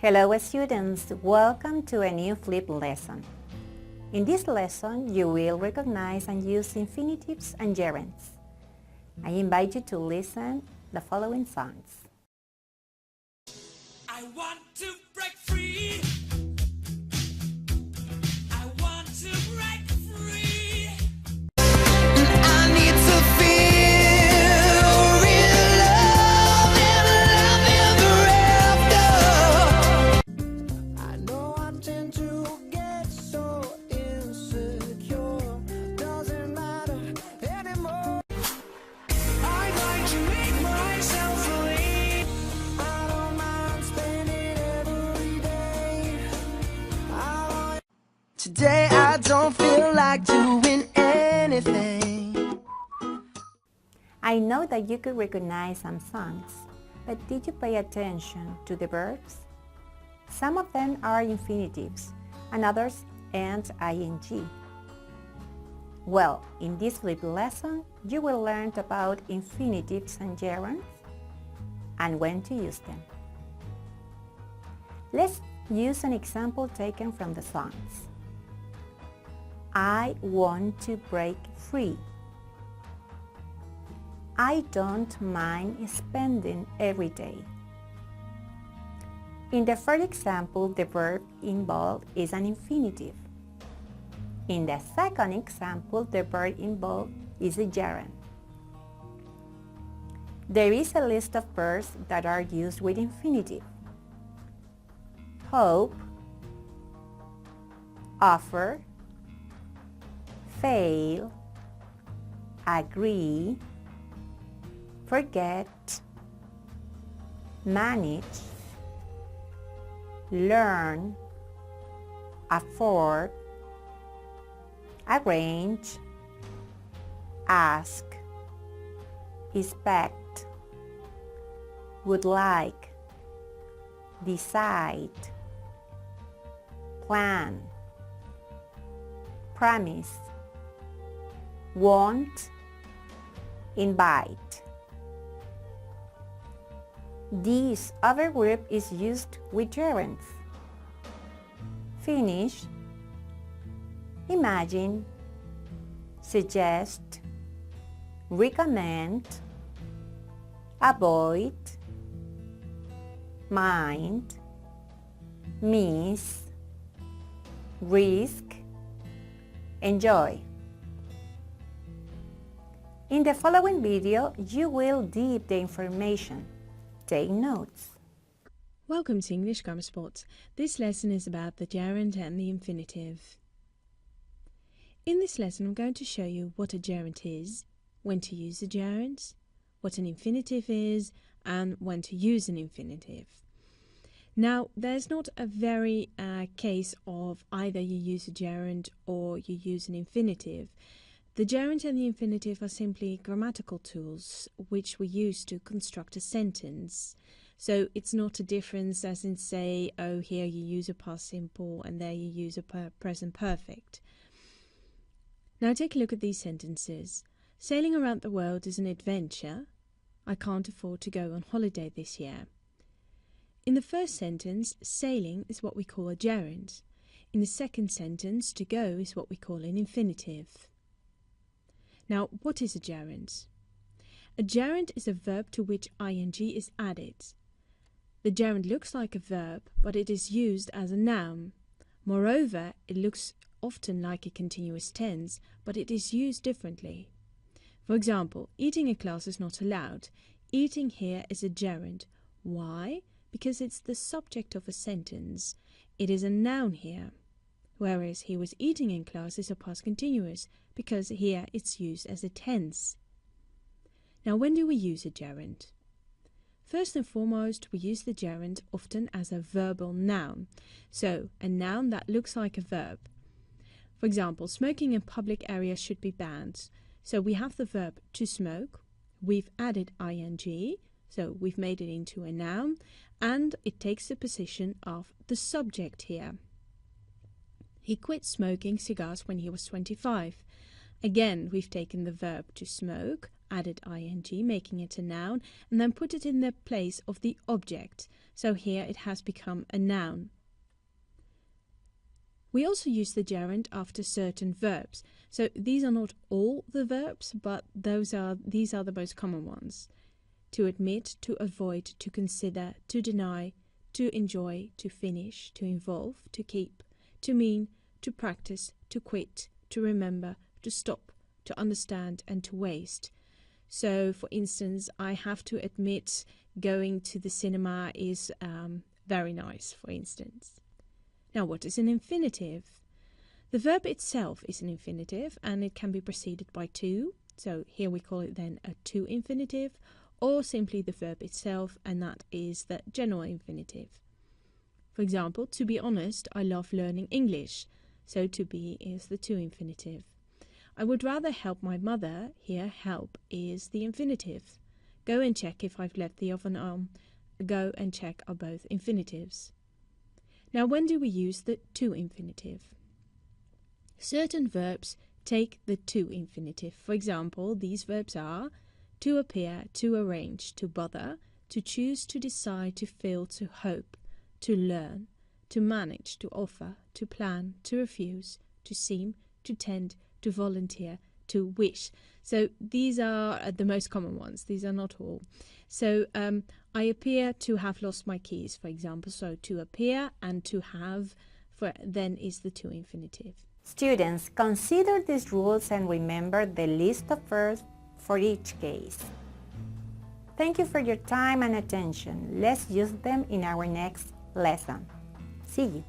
Hello students, welcome to a new flip lesson. In this lesson, you will recognize and use infinitives and gerunds. I invite you to listen the following songs. I want to break free. I want to break free. I need to feel real love and love ever after. I know I tend to get so insecure. Doesn't matter anymore. I like to make myself believe. I don't mind spending every day. Today I don't feel like doing anything. I know that you could recognize some songs, but did you pay attention to the verbs? Some of them are infinitives and others end ing. Well, in this flip lesson, you will learn about infinitives and gerunds and when to use them. Let's use an example taken from the songs. I want to break free. I don't mind spending every day. In the first example, the verb involved is an infinitive. In the second example, the verb involved is a gerund. There is a list of verbs that are used with infinitive. Hope, offer, fail, agree, forget, manage, learn, afford, arrange, ask, expect, would like, decide, plan, promise, want, invite. This other group is used with gerunds. Finish, imagine, suggest, recommend, avoid, mind, miss, risk, enjoy. In the following video, you will deep the information. Take notes. Welcome to English Grammar Sports. This lesson is about the gerund and the infinitive. In this lesson, I'm going to show you what a gerund is, when to use a gerund, what an infinitive is, and when to use an infinitive. Now, there's not a very case of either you use a gerund or you use an infinitive. The gerund and the infinitive are simply grammatical tools which we use to construct a sentence. So it's not a difference as in say, oh, here you use a past simple and there you use a present perfect. Now take a look at these sentences. Sailing around the world is an adventure. I can't afford to go on holiday this year. In the first sentence, sailing is what we call a gerund. In the second sentence, to go is what we call an infinitive. Now, what is a gerund? A gerund is a verb to which ing is added. The gerund looks like a verb, but it is used as a noun. Moreover, it looks often like a continuous tense, but it is used differently. For example, eating in class is not allowed. Eating here is a gerund. Why? Because it's the subject of a sentence. It is a noun here. Whereas he was eating in class is a past continuous, because here it's used as a tense. Now, when do we use a gerund? First and foremost, we use the gerund often as a verbal noun. So, a noun that looks like a verb. For example, smoking in public areas should be banned. So we have the verb to smoke, we've added ing, so we've made it into a noun, and it takes the position of the subject here. He quit smoking cigars when he was 25. Again, we've taken the verb to smoke added ing, making it a noun, and then put it in the place of the object. So here it has become a noun. We also use the gerund after certain verbs. So these are not all the verbs, but these are the most common ones. To admit, to avoid, to consider, to deny, to enjoy, to finish, to involve, to keep, to mean, to practice, to quit, to remember, to stop, to understand, and to waste. So, for instance, I have to admit going to the cinema is very nice, for instance. Now, what is an infinitive? The verb itself is an infinitive, and it can be preceded by to. So here we call it then a to infinitive, or simply the verb itself, and that is the general infinitive. For example, to be honest, I love learning English. So to be is the to infinitive. I would rather help my mother. Here, help is the infinitive. Go and check if I've left the oven on. Go and check are both infinitives. Now, when do we use the to infinitive? Certain verbs take the to infinitive. For example, these verbs are to appear, to arrange, to bother, to choose, to decide, to feel, to hope, to learn, to manage, to offer, to plan, to refuse, to seem, to tend, to volunteer, to wish. So these are the most common ones. These are not all. So I appear to have lost my keys, for example. So to appear and to have then is the to infinitive. Students, consider these rules and remember the list of verbs for each case. Thank you for your time and attention. Let's use them in our next lesson. See you.